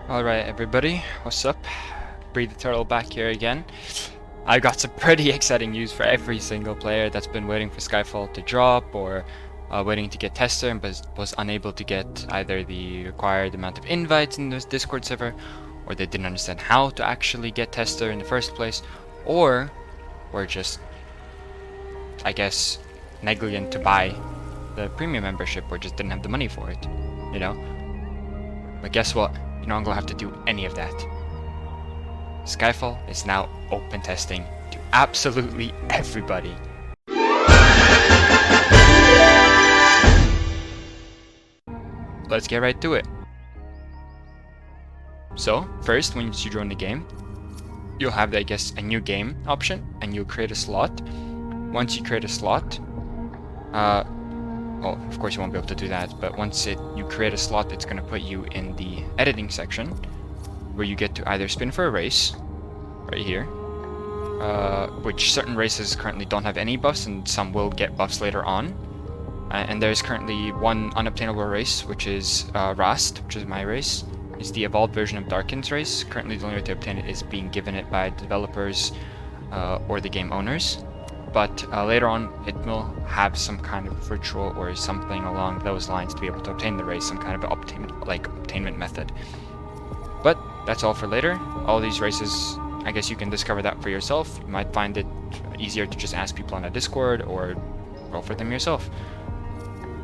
Alright everybody, what's up? Breathe the Turtle back here again. I got some pretty exciting news for every single player that's been waiting for Skyfall to drop or waiting to get tester and was unable to get either the required amount of invites in this Discord server, or they didn't understand how to actually get tester in the first place, or were just, I guess, negligent to buy the premium membership or just didn't have the money for it, you know? But guess what? You're not gonna have to do any of that. Skyfall is now open testing to absolutely everybody. Let's get right to it. So, first, once you join the game, you'll have, I guess, a new game option, and you'll create a slot. Once you create a slot, well, of course you won't be able to do that, but once you create a slot, it's going to put you in the editing section, where you get to either spin for a race, right here, which certain races currently don't have any buffs, and some will get buffs later on. And there's currently one unobtainable race, which is Rast, which is my race. It's the evolved version of Darkin's race. Currently the only way to obtain it is being given it by developers or the game owners. But later on, it will have some kind of ritual or something along those lines to be able to obtain the race, some kind of obtainment method. But that's all for later. All these races, I guess you can discover that for yourself. You might find it easier to just ask people on a Discord or roll for them yourself.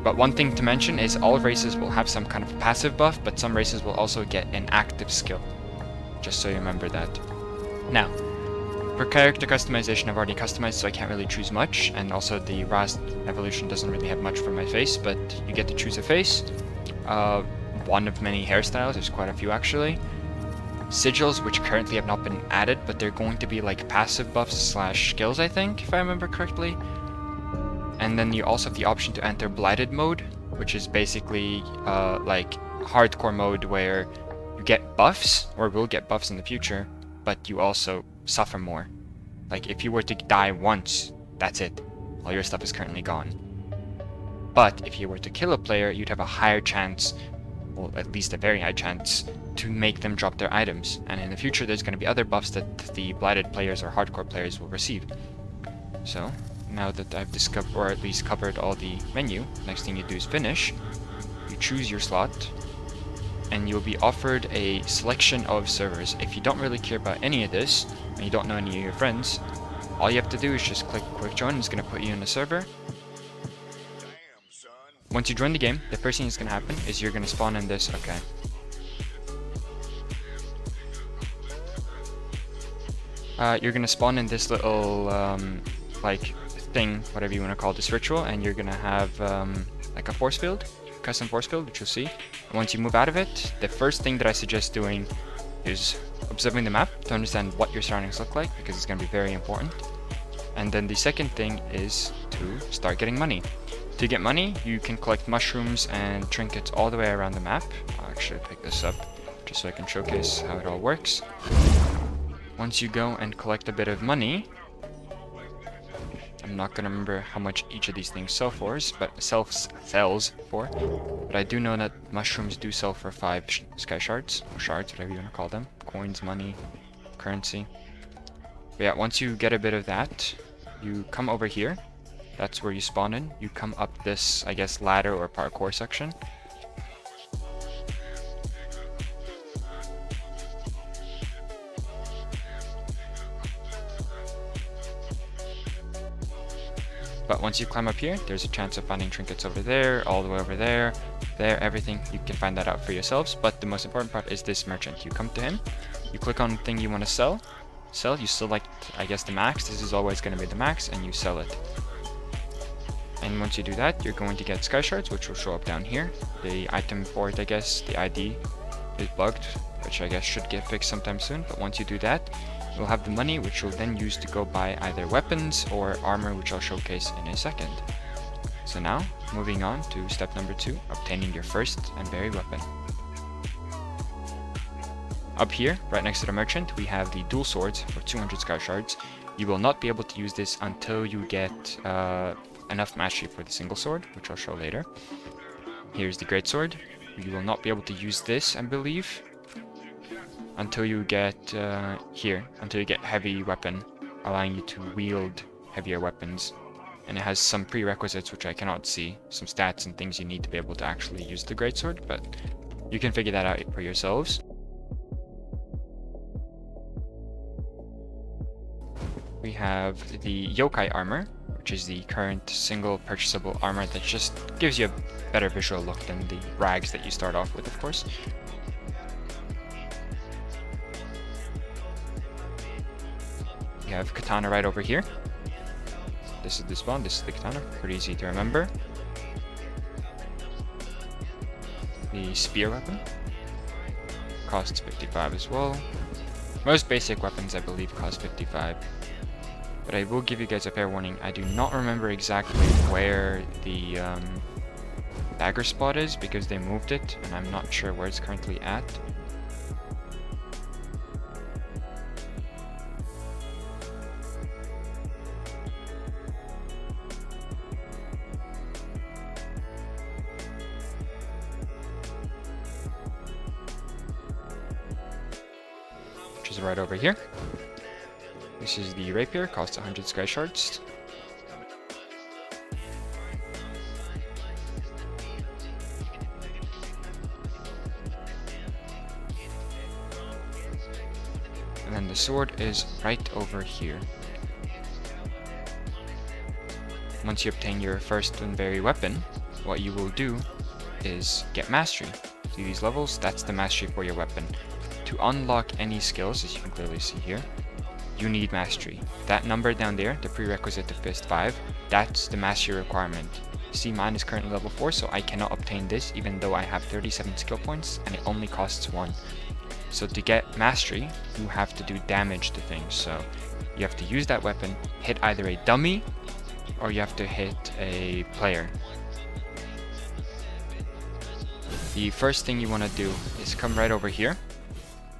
But one thing to mention is all races will have some kind of passive buff, but some races will also get an active skill. Just so you remember that. Now, for character customization, I've already customized, so I can't really choose much, and also the Rast evolution doesn't really have much for my face, but you get to choose a face. One of many hairstyles, there's quite a few actually. Sigils, which currently have not been added, but they're going to be like passive buffs slash skills, I think, if I remember correctly. And then you also have the option to enter Blighted mode, which is basically like hardcore mode where you get buffs, or will get buffs in the future, but you also suffer more. Like if you were to die once, that's it. All your stuff is currently gone. But if you were to kill a player, you'd have a higher chance, well, at least a very high chance, to make them drop their items. And in the future, there's going to be other buffs that the Blighted players or hardcore players will receive. So, now that I've discovered, or at least covered all the menu, next thing you do is finish. You choose your slot, and you'll be offered a selection of servers. If you don't really care about any of this, and you don't know any of your friends, all you have to do is just click quick join, it's going to put you in a server. Once you join the game, the first thing that's going to happen is you're going to spawn in this, okay. You're going to spawn in this little, like, thing, whatever you want to call this ritual, and you're going to have, like a force field, custom force field, which you'll see. And once you move out of it, the first thing that I suggest doing is observing the map to understand what your surroundings look like, because it's going to be very important. And then the second thing is to start getting money. To get money, you can collect mushrooms and trinkets all the way around the map. I'll actually pick this up just so I can showcase how it all works. Once you go and collect a bit of money, I'm not going to remember how much each of these things sells for, but I do know that mushrooms do sell for 5 Skyshards, or shards, whatever you want to call them. Coins, money, currency. But yeah, once you get a bit of that, you come over here. That's where you spawn in. You come up this, I guess, ladder or parkour section. But once you climb up here, there's a chance of finding trinkets over there, all the way over there, everything. You can find that out for yourselves. But the most important part is this merchant. You come to him, you click on the thing you want to sell, you select, I guess, the max. This is always going to be the max, and you sell it. And once you do that, you're going to get Skyshards, which will show up down here. The item for it, I guess, the ID is bugged, which I guess should get fixed sometime soon. But once you do that, you'll have the money, which you'll then use to go buy either weapons or armor, which I'll showcase in a second. So now, moving on to step number 2, obtaining your first and berry weapon. Up here, right next to the merchant, we have the dual swords for 200 Skyshards. You will not be able to use this until you get enough mastery for the single sword, which I'll show later. Here's the great sword. You will not be able to use this, I believe, until you get here, until you get heavy weapon, allowing you to wield heavier weapons. And it has some prerequisites which I cannot see, some stats and things you need to be able to actually use the greatsword, but you can figure that out for yourselves. We have the yokai armor, which is the current single purchasable armor that just gives you a better visual look than the rags that you start off with, of course. We have katana right over here. This is the spawn, this is the katana, pretty easy to remember. The spear weapon costs 55 as well. Most basic weapons, I believe, cost 55. But I will give you guys a fair warning, I do not remember exactly where the dagger spot is because they moved it, and I'm not sure where it's currently at. Which is right over here. This is the rapier, costs 100 Skyshards. And then the sword is right over here. Once you obtain your first Dunberry weapon, what you will do is get mastery. See these levels? That's the mastery for your weapon. To unlock any skills, as you can clearly see here, you need mastery. That number down there, the prerequisite to Fist 5, that's the mastery requirement. See, mine is currently level 4, so I cannot obtain this even though I have 37 skill points and it only costs 1. So to get mastery, you have to do damage to things. So you have to use that weapon, hit either a dummy, or you have to hit a player. The first thing you want to do is come right over here.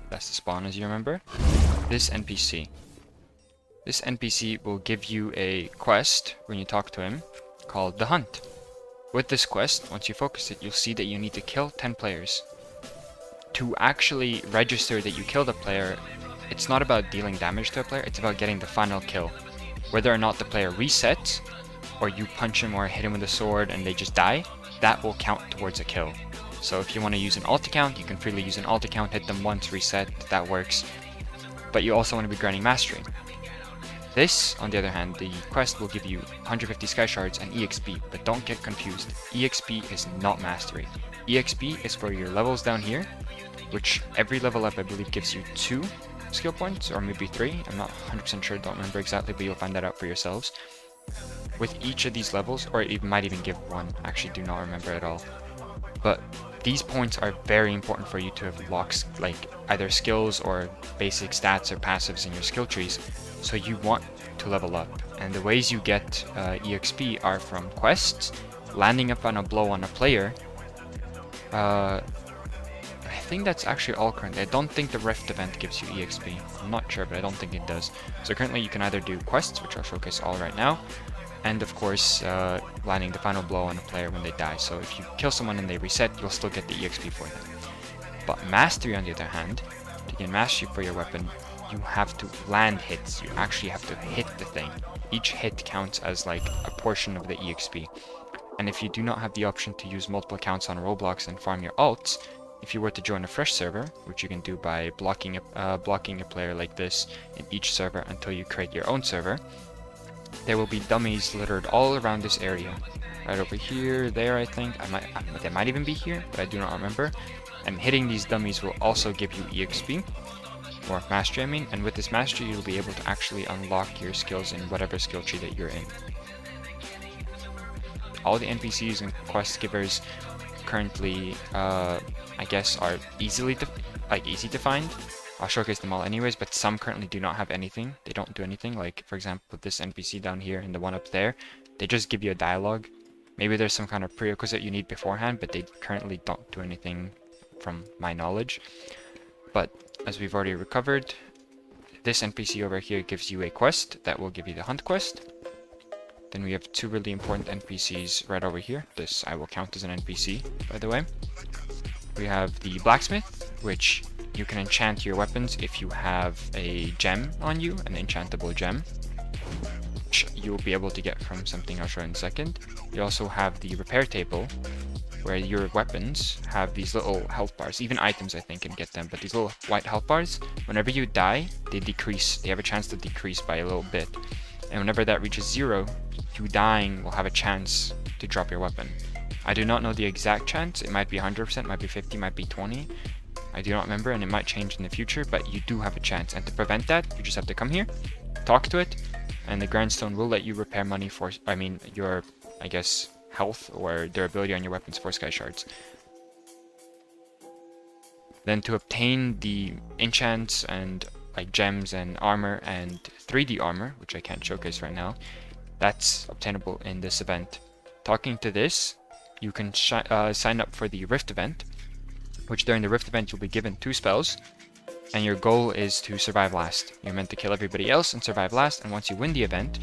That's the spawn, as you remember. This NPC. This NPC will give you a quest when you talk to him called The Hunt. With this quest, once you focus it, you'll see that you need to kill 10 players. To actually register that you killed a player, it's not about dealing damage to a player, it's about getting the final kill. Whether or not the player resets, or you punch him or hit him with a sword and they just die, that will count towards a kill. So if you want to use an alt account, you can freely use an alt account, hit them once, reset, that works. But you also want to be grinding mastery. This, on the other hand, the quest will give you 150 Skyshards and EXP, but don't get confused. EXP is not mastery. EXP is for your levels down here, which every level up I believe gives you 2 skill points, or maybe 3. I'm not 100% sure, don't remember exactly, but you'll find that out for yourselves. With each of these levels, or it might even give 1, actually do not remember at all. But these points are very important for you to have locked, like, either skills or basic stats or passives in your skill trees, so you want to level up. And the ways you get EXP are from quests, landing up on a blow on a player. I think that's actually all currently. I don't think the Rift event gives you EXP. I'm not sure, but I don't think it does. So currently you can either do quests, which I'll showcase all right now, and of course landing the final blow on a player when they die. So if you kill someone and they reset, you'll still get the EXP for them. But mastery, on the other hand, to get mastery for your weapon, you have to land hits. You actually have to hit the thing. Each hit counts as like a portion of the EXP. And if you do not have the option to use multiple accounts on Roblox and farm your alts, if you were to join a fresh server, which you can do by blocking a player like this in each server until you create your own server, there will be dummies littered all around this area. Right over here, there I think. They might even be here, but I do not remember. And hitting these dummies will also give you EXP. Or mastery, I mean, and with this mastery you'll be able to actually unlock your skills in whatever skill tree that you're in. All the NPCs and quest givers currently, I guess, are easy to find. I'll showcase them all anyways, but some currently do not have anything. They don't do anything, like for example this NPC down here and the one up there. They just give you a dialogue. Maybe there's some kind of prerequisite you need beforehand, but they currently don't do anything from my knowledge. But as we've already recovered, this NPC over here gives you a quest that will give you the hunt quest. Then we have 2 really important NPCs right over here. This I will count as an NPC, by the way. We have the blacksmith, which you can enchant your weapons if you have a gem on you, an enchantable gem, which you'll be able to get from something I'll show in a second. You also have the repair table, where your weapons have these little health bars. Even items, I think, can get them, but these little white health bars, whenever you die, they decrease. They have a chance to decrease by a little bit. And whenever that reaches 0, you dying will have a chance to drop your weapon. I do not know the exact chance. It might be 100%, might be 50, might be 20. I do not remember, and it might change in the future, but you do have a chance. And to prevent that, you just have to come here, talk to it, and the grindstone will let you repair money for, your, I guess, health or durability on your weapons for Skyshards. Then to obtain the enchants and like gems and armor and 3D armor, which I can't showcase right now, that's obtainable in this event. Talking to this, you can sign up for the Rift event, which during the Rift event you'll be given 2 spells, and your goal is to survive last. You're meant to kill everybody else and survive last, and once you win the event,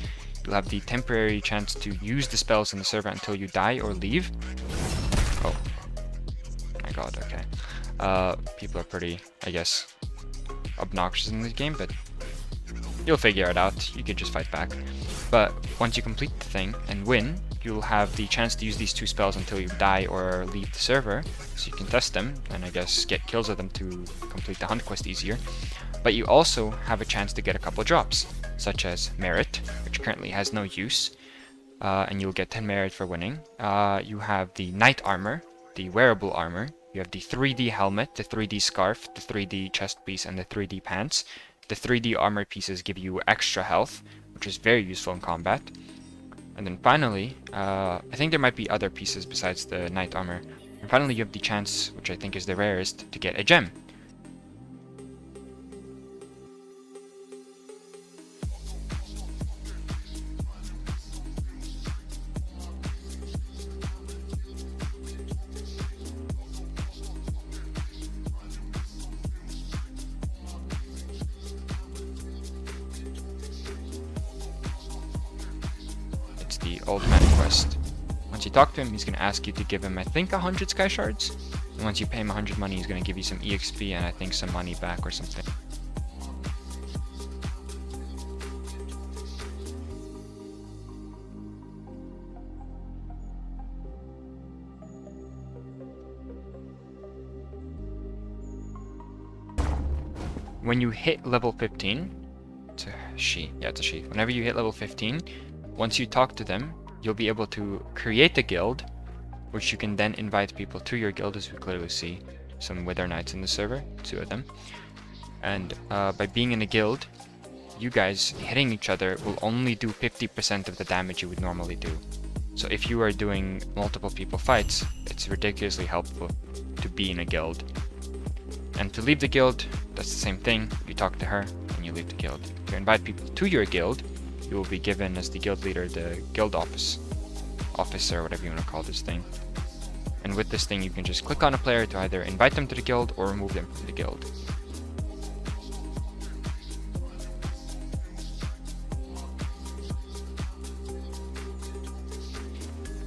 you'll have the temporary chance to use the spells in the server until you die or leave. Oh my god, okay. People are pretty, I guess, obnoxious in this game, but you'll figure it out. You can just fight back. But once you complete the thing and win, you'll have the chance to use these 2 spells until you die or leave the server, so you can test them and I guess get kills of them to complete the hunt quest easier. But you also have a chance to get a couple drops, such as merit, which currently has no use, and you'll get 10 merit for winning. You have the knight armor, the wearable armor. You have the 3D helmet, the 3D scarf, the 3D chest piece, and the 3D pants. The 3D armor pieces give you extra health, which is very useful in combat. And then finally, I think there might be other pieces besides the knight armor. And finally, you have the chance, which I think is the rarest, to get a gem. The old man quest. Once you talk to him, he's going to ask you to give him, I think, 100 Skyshards. And once you pay him 100 money, he's going to give you some EXP and I think some money back or something. When you hit level 15, it's a she. Whenever you hit level 15, once you talk to them, you'll be able to create a guild, which you can then invite people to your guild, as we clearly see some Wither Knights in the server, 2 of them. And by being in a guild, you guys hitting each other will only do 50% of the damage you would normally do. So if you are doing multiple people fights, it's ridiculously helpful to be in a guild. And to leave the guild, that's the same thing. You talk to her and you leave the guild. To invite people to your guild, you will be given as the guild leader the guild officer, whatever you want to call this thing. And with this thing you can just click on a player to either invite them to the guild or remove them from the guild.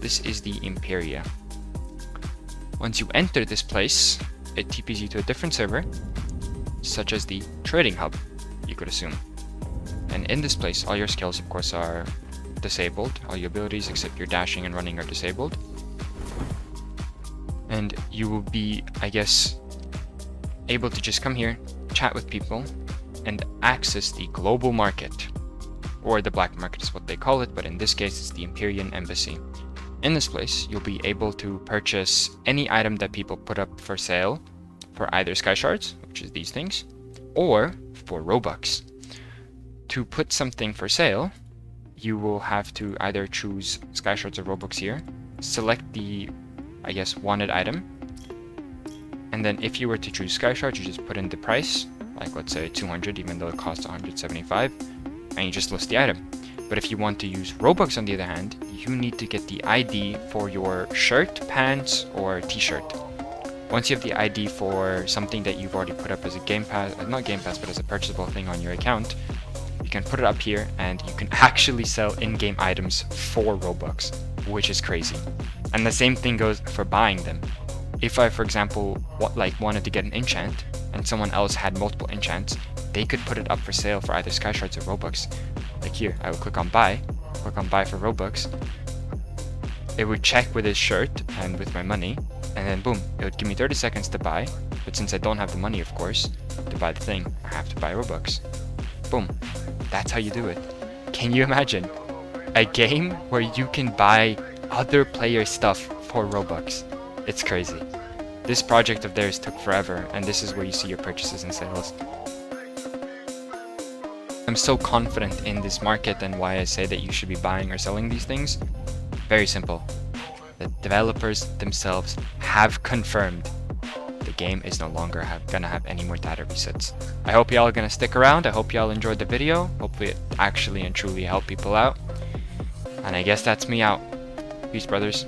This is the Imperia. Once you enter this place, it TPs you to a different server, such as the trading hub, you could assume. And in this place, all your skills, of course, are disabled. All your abilities, except your dashing and running, are disabled. And you will be, I guess, able to just come here, chat with people, and access the global market. Or the black market is what they call it, but in this case, it's the Empyrean Embassy. In this place, you'll be able to purchase any item that people put up for sale for either Skyshards, which is these things, or for Robux. To put something for sale, you will have to either choose Skyshards or Robux here, select the, I guess, wanted item, and then if you were to choose Skyshards, you just put in the price, like let's say 200, even though it costs 175, and you just list the item. But if you want to use Robux, on the other hand, you need to get the ID for your shirt, pants, or t-shirt. Once you have the ID for something that you've already put up as a Game Pass, not Game Pass, but as a purchasable thing on your account, you can put it up here and you can actually sell in-game items for Robux, which is crazy. And the same thing goes for buying them. if I, for example, wanted to get an enchant, and someone else had multiple enchants, they could put it up for sale for either Skyshards or Robux. Like here, I would click on buy for Robux. It would check with his shirt and with my money, and then boom, it would give me 30 seconds to buy. But since I don't have the money, of course, to buy the thing, I have to buy Robux. Boom. That's how you do it. Can you imagine a game where you can buy other players' stuff for Robux? It's crazy. This project of theirs took forever, and this is where you see your purchases and sales. I'm so confident in this market and why I say that you should be buying or selling these things. Very simple. The developers themselves have confirmed the game is no longer gonna have any more data resets. I hope y'all are gonna stick around. I hope y'all enjoyed the video. Hopefully it actually and truly helped people out. And I guess that's me out. Peace, brothers.